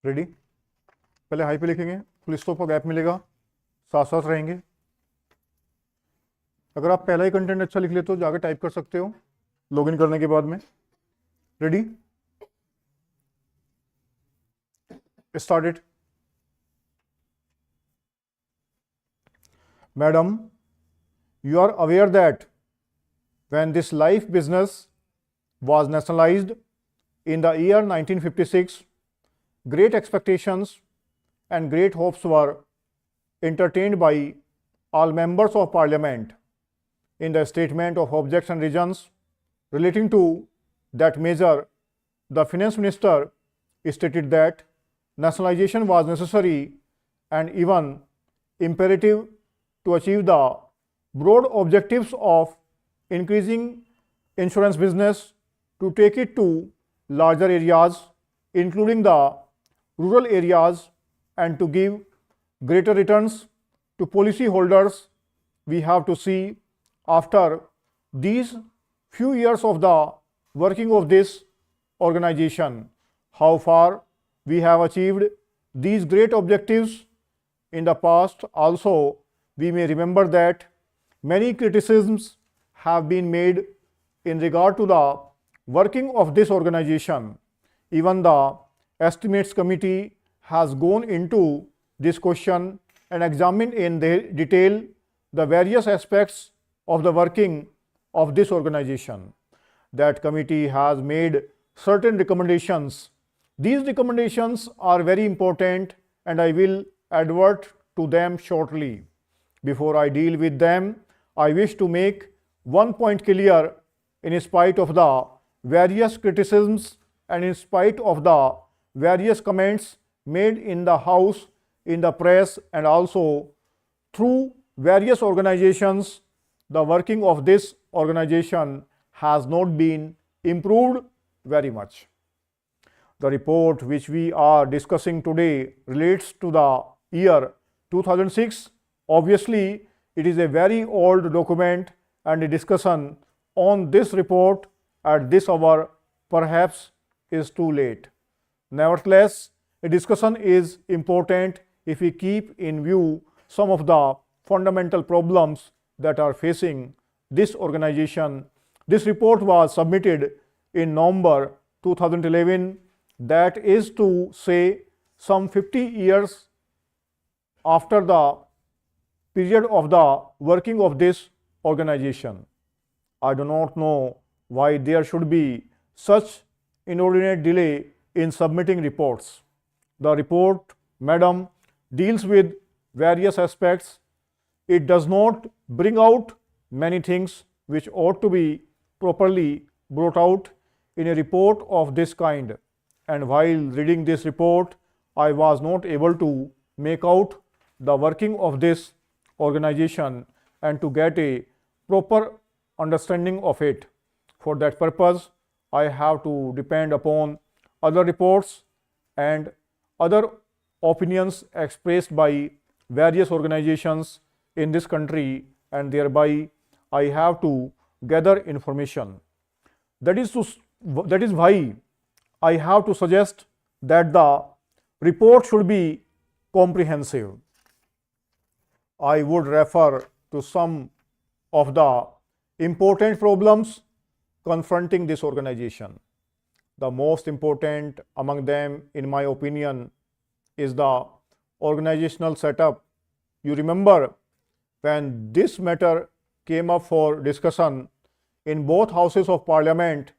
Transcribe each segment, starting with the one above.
Ready? पहले high पे लिखेंगे, फुल स्टॉप का गैप मिलेगा, साथ साथ रहेंगे। अगर आप पहला ही कंटेंट अच्छा लिख लेते हो जाके टाइप कर सकते हो लॉगिन करने के बाद में। Ready? Started. Madam, you are aware that when this life business was nationalized in the year 1956, great expectations and great hopes were entertained by all members of parliament. In the statement of objects and reasons relating to that measure, the finance minister stated that nationalization was necessary and even imperative to achieve the broad objectives of increasing insurance business, to take it to larger areas, including the rural areas, and to give greater returns to policy holders. We have to see, after these few years of the working of this organization, how far we have achieved these great objectives. In the past also, we may remember that many criticisms have been made in regard to the working of this organization. Even the estimates committee has gone into this question and examined in detail the various aspects of the working of this organization. That committee has made certain recommendations. These recommendations are very important and I will advert to them shortly. Before I deal with them, I wish to make one point clear. In spite of the various criticisms and in spite of the various comments made in the House, in the press, and also through various organizations, the working of this organization has not been improved very much. The report which we are discussing today relates to the year 2006. Obviously, it is a very old document and a discussion on this report at this hour perhaps is too late. Nevertheless, a discussion is important if we keep in view some of the fundamental problems that are facing this organization. This report was submitted in November 2011, that is to say some 50 years after the period of the working of this organization. I do not know why there should be such inordinate delay in submitting reports. The report, madam, deals with various aspects. It does not bring out many things which ought to be properly brought out in a report of this kind. And while reading this report, I was not able to make out the working of this organization and to get a proper understanding of it. For that purpose, I have to depend upon other reports and other opinions expressed by various organizations in this country, and thereby I have to gather information. That is why I have to suggest that the report should be comprehensive. I would refer to some of the important problems confronting this organization. The most important among them, in my opinion, is the organizational setup. You remember when this matter came up for discussion in both houses of parliament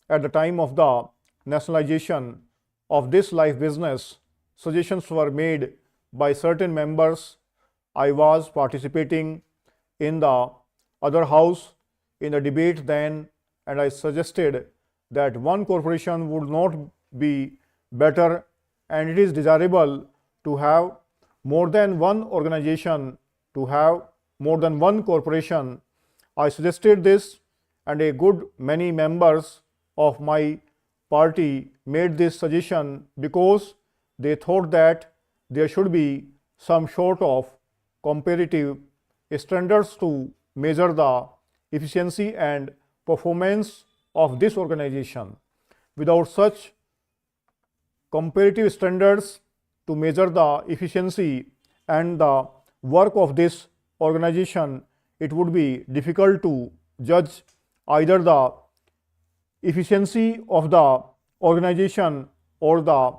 at the time of the nationalization of this life business, suggestions were made by certain members. I was participating in the other house in the debate then, and I suggested that one corporation would not be better and it is desirable to have more than one organization, to have more than one corporation. I suggested this and a good many members of my party made this suggestion because they thought that there should be some sort of comparative standards to measure the efficiency and performance of this organization. Without such comparative standards to measure the efficiency and the work of this organization, it would be difficult to judge either the efficiency of the organization or the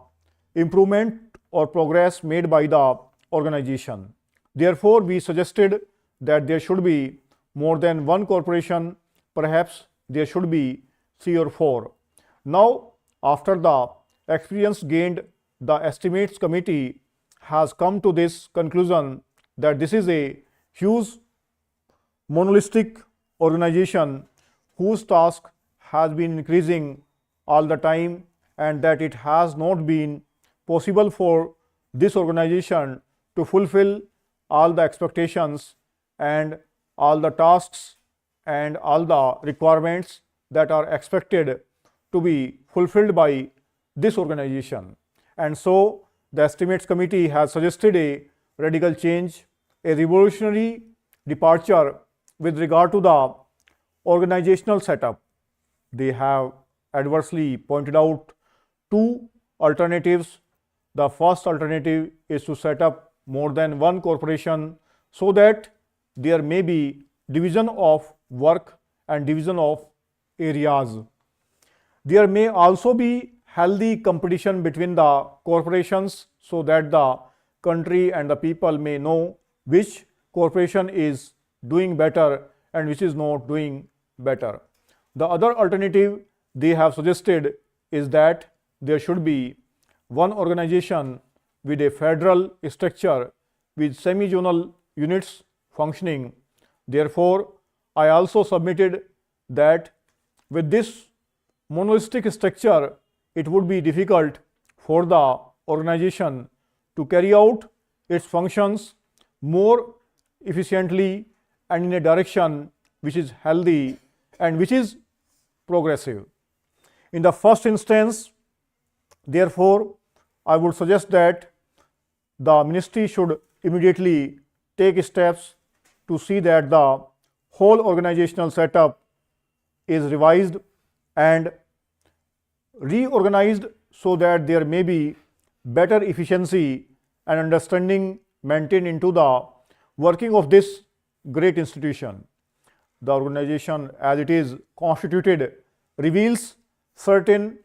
improvement or progress made by the organization. Therefore, we suggested that there should be more than one corporation, perhaps there should be 3 or 4. Now, after the experience gained, the estimates committee has come to this conclusion that this is a huge monolithic organization whose task has been increasing all the time, and that it has not been possible for this organization to fulfill all the expectations and all the tasks and all the requirements that are expected to be fulfilled by this organization. And so the estimates committee has suggested a radical change, a revolutionary departure with regard to the organizational setup. They have adversely pointed out 2 alternatives. The first alternative is to set up more than one corporation so that there may be division of work and division of areas. There may also be healthy competition between the corporations so that the country and the people may know which corporation is doing better and which is not doing better. The other alternative they have suggested is that there should be one organization with a federal structure with semi-zonal units functioning. Therefore, I also submitted that with this monolithic structure, it would be difficult for the organization to carry out its functions more efficiently and in a direction which is healthy and which is progressive. In the first instance, therefore, I would suggest that the ministry should immediately take steps to see that the whole organizational setup is revised and reorganized so that there may be better efficiency and understanding maintained into the working of this great institution. The organization as it is constituted reveals certain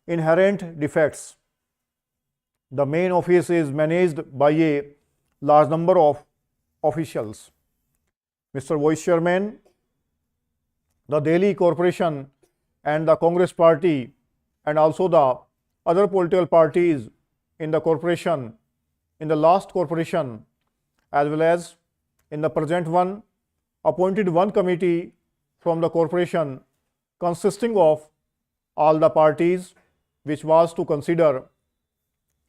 inherent defects. The main office is managed by a large number of officials. Mr. Vice Chairman, the Delhi Corporation and the Congress Party and also the other political parties in the corporation, in the last corporation as well as in the present one, appointed one committee from the corporation consisting of all the parties, which was to consider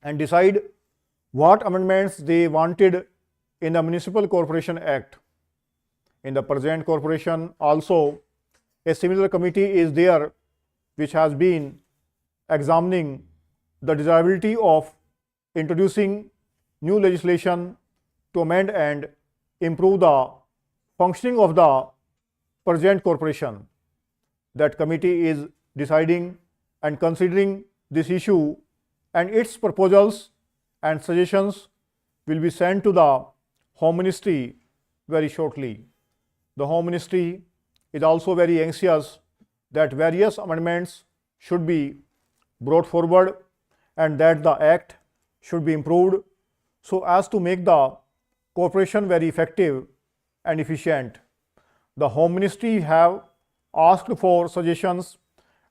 and decide what amendments they wanted in the Municipal Corporation Act. In the present corporation also, a similar committee is there which has been examining the desirability of introducing new legislation to amend and improve the functioning of the present corporation. That committee is deciding and considering this issue, and its proposals and suggestions will be sent to the Home Ministry very shortly. The Home Ministry is also very anxious that various amendments should be brought forward and that the Act should be improved so as to make the corporation very effective and efficient. The Home Ministry have asked for suggestions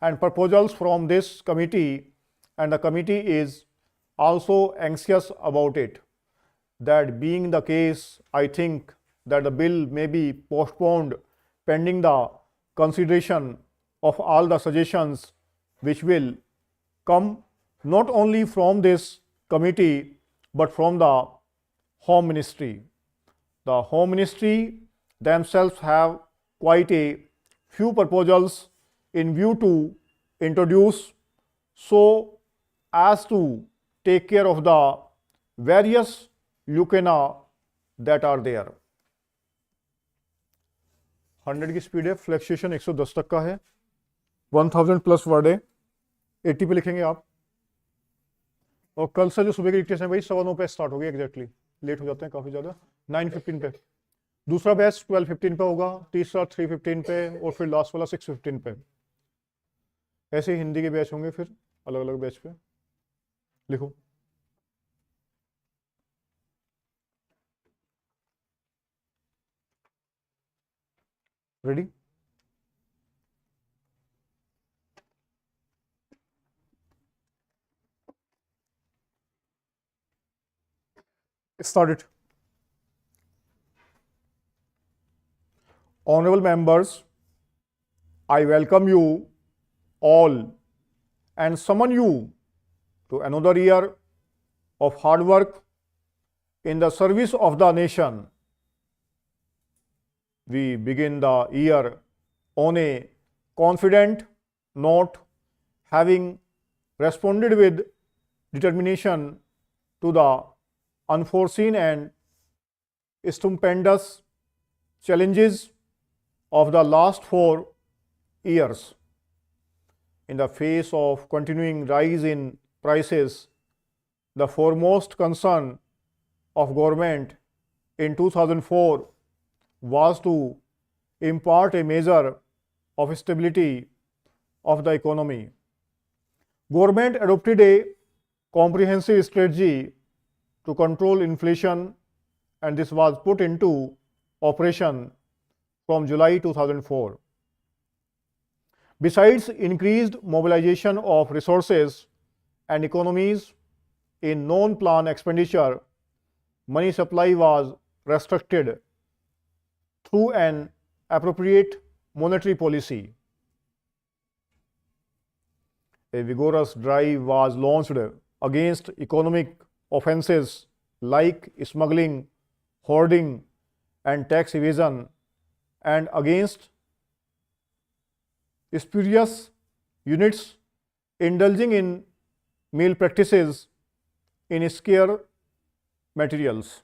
and proposals from this committee, and the committee is also anxious about it. That being the case, I think that the bill may be postponed pending the consideration of all the suggestions which will come not only from this committee but from the Home Ministry. The Home Ministry themselves have quite a few proposals in view to introduce so as to take care of the various lacuna that are there. 100 की speed है, fluctuation 110 तक का है, 1000 plus word है, 80 पे लिखेंगे आप. और कल से जो सुबह की डिक्टेशन है भाई 9:15 पे स्टार्ट होगी एग्जैक्टली, लेट हो जाते हैं काफ़ी ज़्यादा, 9:15 पे। दूसरा बैच 12:15 पे होगा, तीसरा 3:15 पे और फिर लास्ट वाला 6:15 पे। ऐसे ही हिंदी के बैच होंगे फिर अलग अलग बैच पे। लिखो। Ready? Started. Honorable members, I welcome you all and summon you to another year of hard work in the service of the nation. We begin the year on a confident note, having responded with determination to the unforeseen and stupendous challenges of the last 4 years. In the face of continuing rise in prices, the foremost concern of government in 2004 was to impart a measure of stability of the economy. Government adopted a comprehensive strategy to control inflation, and this was put into operation from July 2004. Besides increased mobilization of resources and economies in non-plan expenditure, money supply was restricted through an appropriate monetary policy. A vigorous drive was launched against economic offenses like smuggling, hoarding, and tax evasion, and against spurious units indulging in meal practices in scarce materials.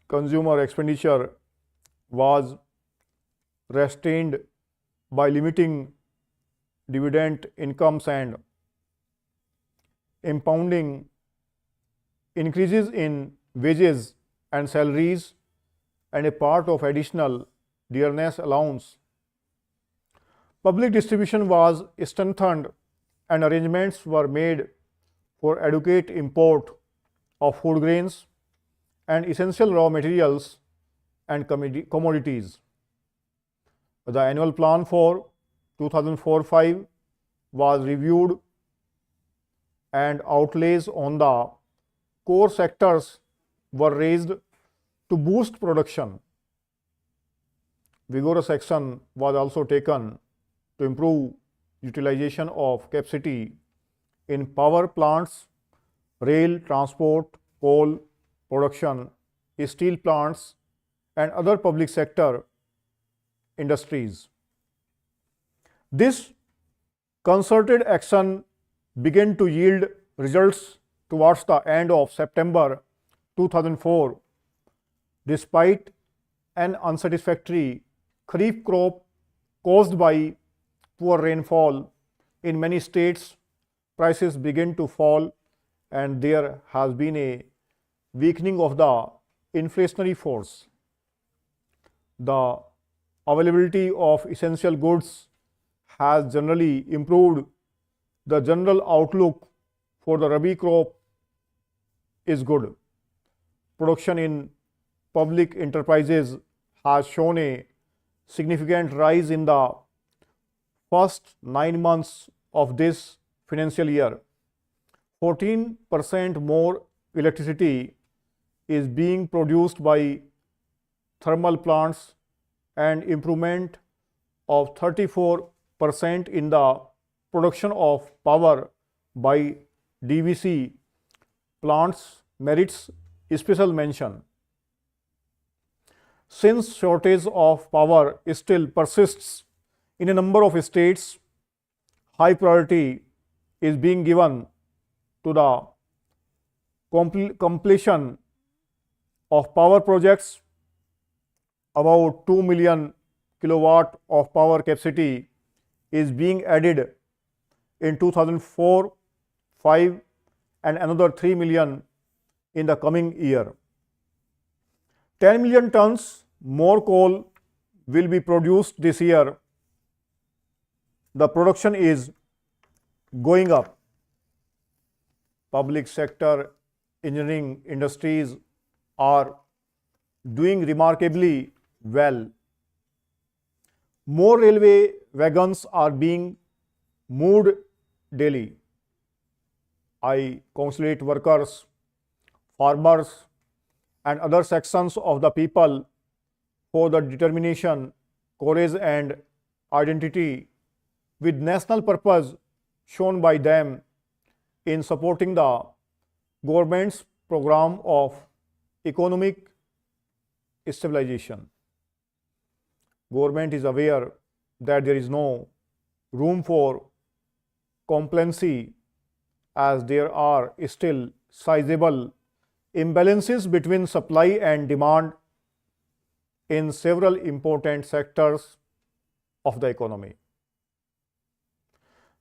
Consumer expenditure was restrained by limiting dividend incomes and impounding increases in wages and salaries and a part of additional dearness allowance. Public distribution was strengthened and arrangements were made for adequate import of food grains and essential raw materials and commodities. The annual plan for 2004-05 was reviewed and outlays on the core sectors were raised to boost production. Vigorous action was also taken to improve utilization of capacity in power plants, rail transport, coal production, steel plants, and other public sector industries. This concerted action began to yield results towards the end of September 2004, despite an unsatisfactory kharif crop caused by poor rainfall in many states. Prices began to fall and there has been a weakening of the inflationary force. The availability of essential goods has generally improved. The general outlook for the Rabi crop is good. Production in public enterprises has shown a significant rise in the first 9 months of this financial year. 14% more electricity is being produced by thermal plants and improvement of 34% in the production of power by DVC plants merits special mention. Since shortage of power still persists in a number of states, high priority is being given to the completion of power projects. About 2 million kilowatt of power capacity is being added in 2004-05 and another 3 million in the coming year. 10 million tons more coal will be produced this year. The production is going up. Public sector engineering industries are doing remarkably well. More railway wagons are being moved daily. I congratulate workers, farmers, and other sections of the people for the determination, courage, and identity with national purpose shown by them in supporting the government's program of economic stabilization. Government is aware that there is no room for complacency as there are still sizable imbalances between supply and demand in several important sectors of the economy.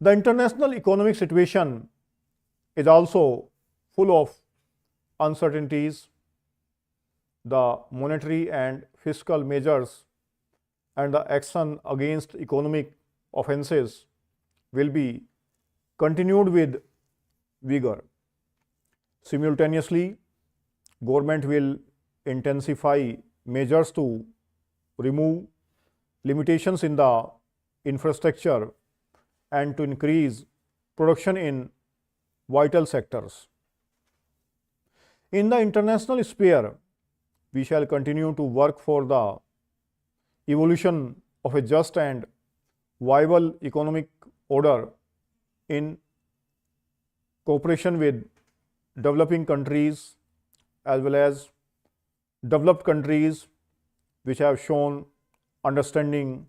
The international economic situation is also full of uncertainties. The monetary and fiscal measures and the action against economic offenses will be continued with vigor. Simultaneously, government will intensify measures to remove limitations in the infrastructure and to increase production in vital sectors. In the international sphere, we shall continue to work for the evolution of a just and viable economic order in cooperation with developing countries as well as developed countries which have shown understanding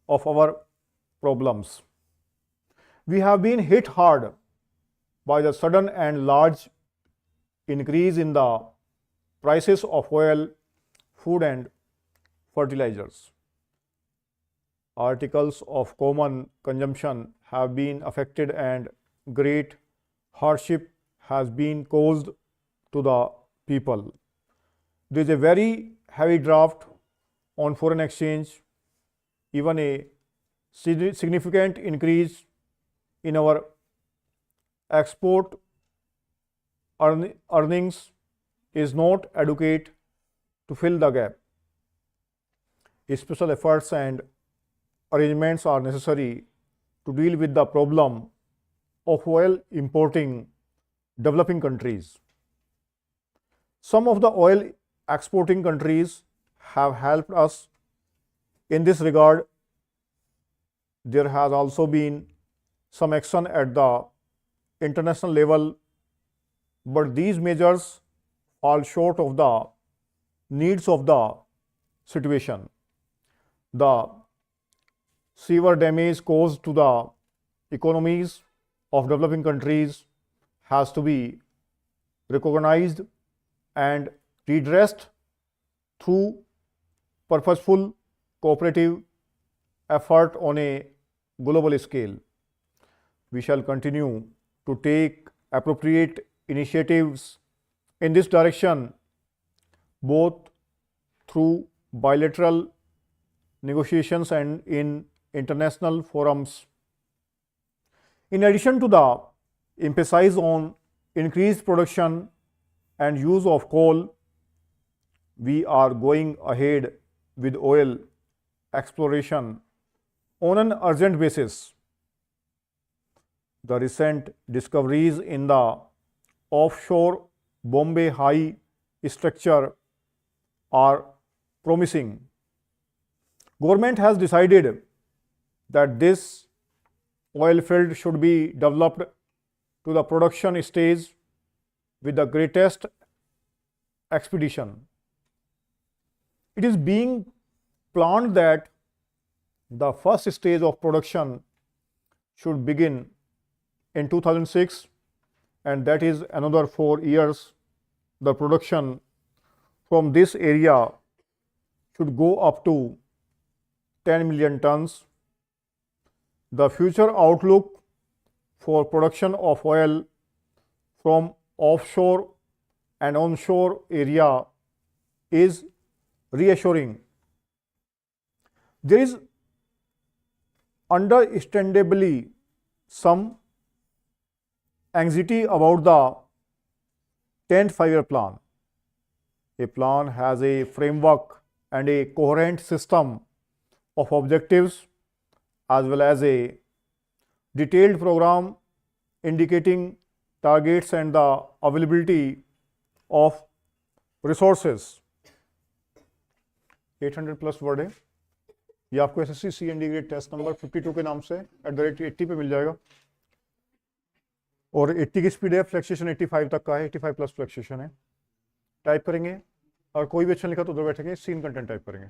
of our problems. We have been hit hard by the sudden and large increase in the prices of oil, food, and fertilizers. Articles of common consumption have been affected and great hardship has been caused to the people. There is a very heavy draft on foreign exchange. Even a significant increase in our export earnings is not adequate to fill the gap. Special efforts and arrangements are necessary to deal with the problem of oil importing developing countries. Some of the oil exporting countries have helped us in this regard. There has also been some action at the international level, but these measures fall short of the needs of the situation. The severe damage caused to the economies of developing countries has to be recognized and redressed through purposeful cooperative effort on a global scale. We shall continue to take appropriate initiatives in this direction, both through bilateral negotiations and in international forums. In addition to the emphasis on increased production and use of coal, we are going ahead with oil exploration on an urgent basis. The recent discoveries in the offshore Bombay High structure are promising. Government has decided that this oil field should be developed to the production stage with the greatest expedition. It is being planned that the first stage of production should begin in 2006, and that is another 4 years. The production from this area should go up to 10 million tons. The future outlook for production of oil from offshore and onshore area is reassuring. There is understandably some anxiety about the 10th five-year plan. A plan has a framework and a coherent system of objectives as well as a detailed program indicating targets and the availability of resources. 800 plus word है, ये आपको SSC C D test number 52 के नाम से @80 पे मिल जाएगा और 80 की स्पीड है, फ्लेक्सेशन 85 तक का है, 85 प्लस फ्लेक्सेशन है। टाइप करेंगे और कोई भी अच्छा लिखा तो उधर बैठेंगे, सीन कंटेंट टाइप करेंगे।